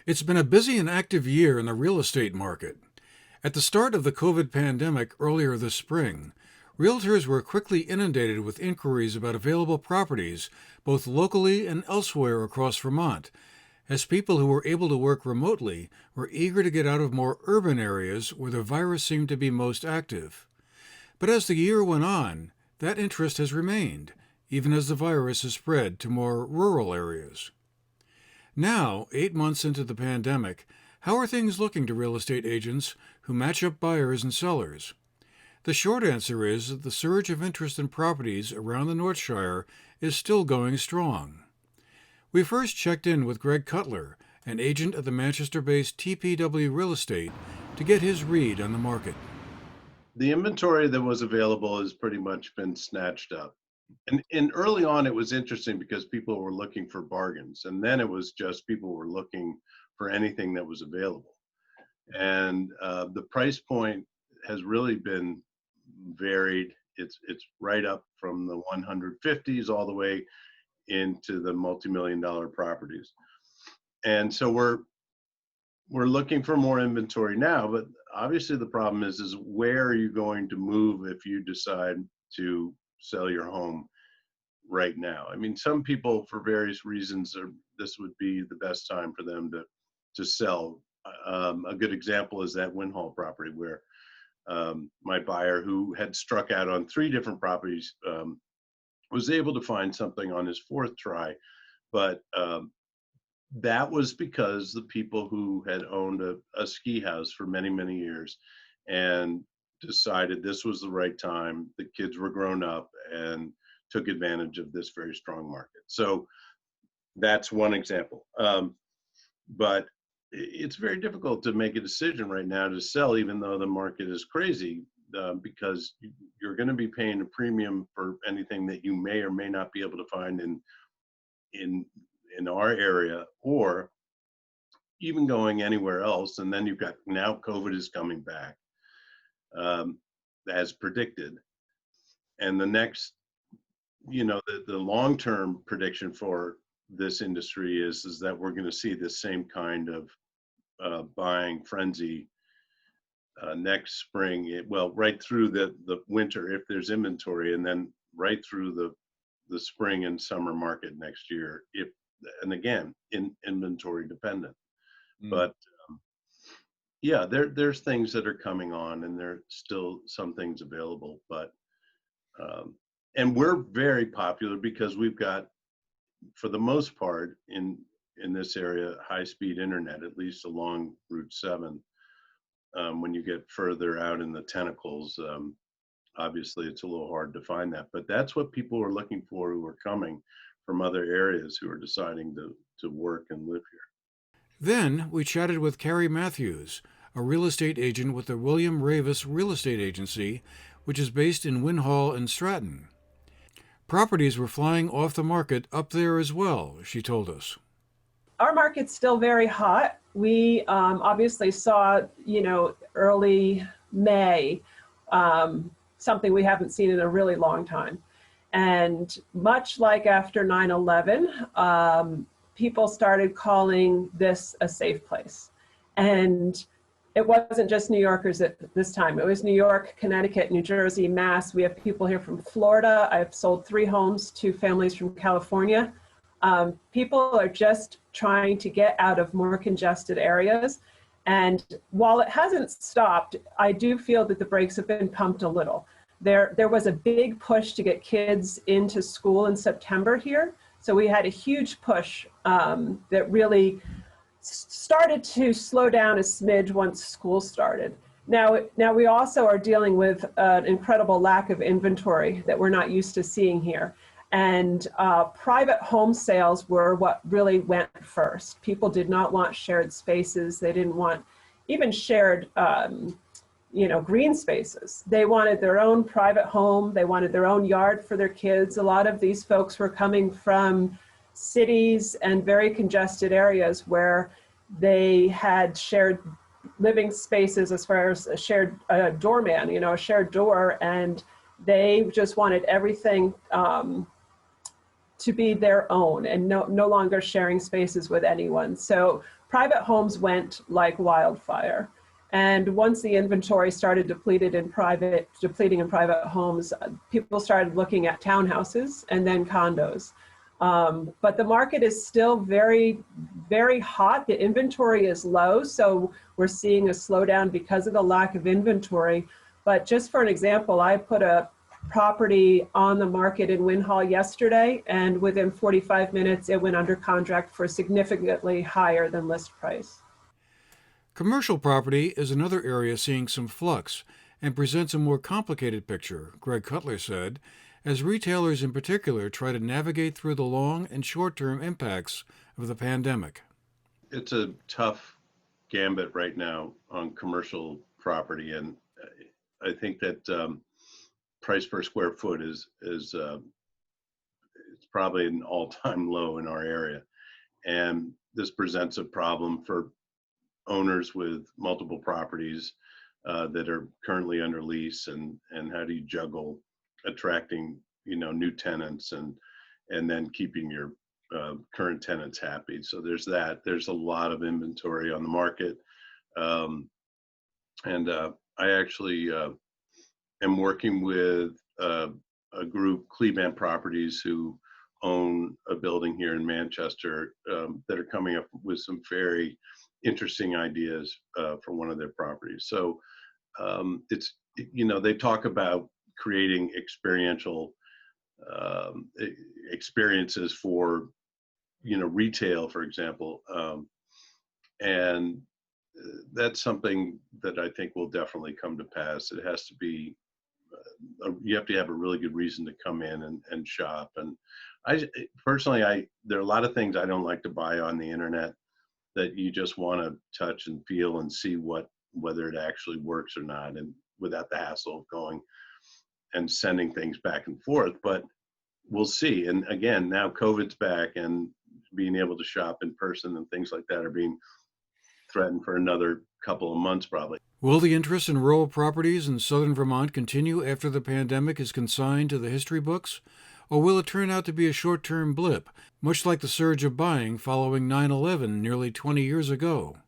It's been a busy and active year in the real estate market. At the start of the COVID pandemic earlier this spring, realtors were quickly inundated with inquiries about available properties, both locally and elsewhere across Vermont, as people who were able to work remotely were eager to get out of more urban areas where the virus seemed to be most active. But as the year went on, that interest has remained, even as the virus has spread to more rural areas. Now, 8 months into the pandemic, how are things looking to real estate agents who match up buyers and sellers? The short answer is that the surge of interest in properties around the Northshire is still going strong. We first checked in with Greg Cutler, an agent at the Manchester-based TPW Real Estate, to get his read on the market. The inventory that was available has pretty much been snatched up. And early on, it was interesting because people were looking for bargains, and then it was just people were looking for anything that was available. And the price point has really been varied. It's right up from the 150s all the way into the multi-million-dollar properties. And so we're looking for more inventory now, but obviously the problem is where are you going to move if you decide to sell your home right now? I mean, some people, for various reasons, this would be the best time for them to sell. A good example is that Winhall property where my buyer, who had struck out on 3 different properties, was able to find something on his 4th try, but that was because the people who had owned a ski house for many, many years and decided this was the right time. The kids were grown up and took advantage of this very strong market. So that's one example. But it's very difficult to make a decision right now to sell, even though the market is crazy, because you're going to be paying a premium for anything that you may or may not be able to find in our area, or even going anywhere else. And then you've got, now COVID is coming back, as predicted. And the next, the long-term prediction for this industry is that we're going to see this same kind of buying frenzy next spring, right through the winter if there's inventory, and then right through the spring and summer market next year, and again, inventory dependent. But yeah, there's things that are coming on, and there's still some things available, but and we're very popular because we've got, for the most part, in this area, high-speed internet, at least along Route 7. When you get further out in the tentacles, obviously it's a little hard to find that, but that's what people are looking for who are coming from other areas, who are deciding to work and live here. Then we chatted with Carrie Matthews, a real estate agent with the William Ravis Real Estate Agency, which is based in Winhall and Stratton. Properties were flying off the market up there as well, she told us. Our market's still very hot. We obviously saw, early May, something we haven't seen in a really long time. And much like after 9/11, people started calling this a safe place. And it wasn't just New Yorkers at this time. It was New York, Connecticut, New Jersey, Mass. We have people here from Florida. I've sold 3 homes to families from California. People are just trying to get out of more congested areas. And while it hasn't stopped, I do feel that the brakes have been pumped a little. There was a big push to get kids into school in September here. So we had a huge push that really started to slow down a smidge once school started. Now we also are dealing with an incredible lack of inventory that we're not used to seeing here. And private home sales were what really went first. People did not want shared spaces. They didn't want even shared, green spaces. They wanted their own private home. They wanted their own yard for their kids. A lot of these folks were coming from cities and very congested areas where they had shared living spaces, as far as a shared doorman, a shared door, and they just wanted everything to be their own and no longer sharing spaces with anyone. So private homes went like wildfire. And once the inventory started depleting in private homes, people started looking at townhouses and then condos. But the market is still very, very hot. The inventory is low, so we're seeing a slowdown because of the lack of inventory. But just for an example, I put a property on the market in Win Hall yesterday, and within 45 minutes, it went under contract for significantly higher than list price. Commercial property is another area seeing some flux and presents a more complicated picture, Greg Cutler said, as retailers in particular try to navigate through the long and short-term impacts of the pandemic. It's a tough gambit right now on commercial property, and I think that price per square foot is it's probably an all-time low in our area, and this presents a problem for owners with multiple properties that are currently under lease, and how do you juggle attracting new tenants and then keeping your current tenants happy. So there's that. There's a lot of inventory on the market, and I actually am working with a group, Cleveland Properties, who own a building here in Manchester that are coming up with some very interesting ideas for one of their properties. So it's, they talk about creating experiential experiences for, retail, for example. And that's something that I think will definitely come to pass. It has to be, you have to have a really good reason to come in and shop. And I personally, there are a lot of things I don't like to buy on the internet that you just want to touch and feel and see whether it actually works or not, and without the hassle of going and sending things back and forth. But we'll see. And again, now COVID's back, and being able to shop in person and things like that are being threatened for another couple of months probably. Will the interest in rural properties in southern Vermont continue after the pandemic is consigned to the history books? Or will it turn out to be a short-term blip, much like the surge of buying following 9/11 nearly 20 years ago?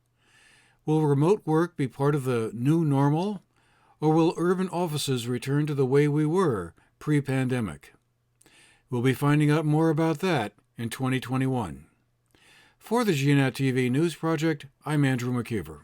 Will remote work be part of the new normal? Or will urban offices return to the way we were pre-pandemic? We'll be finding out more about that in 2021. For the GNAT-TV News Project, I'm Andrew McKeever.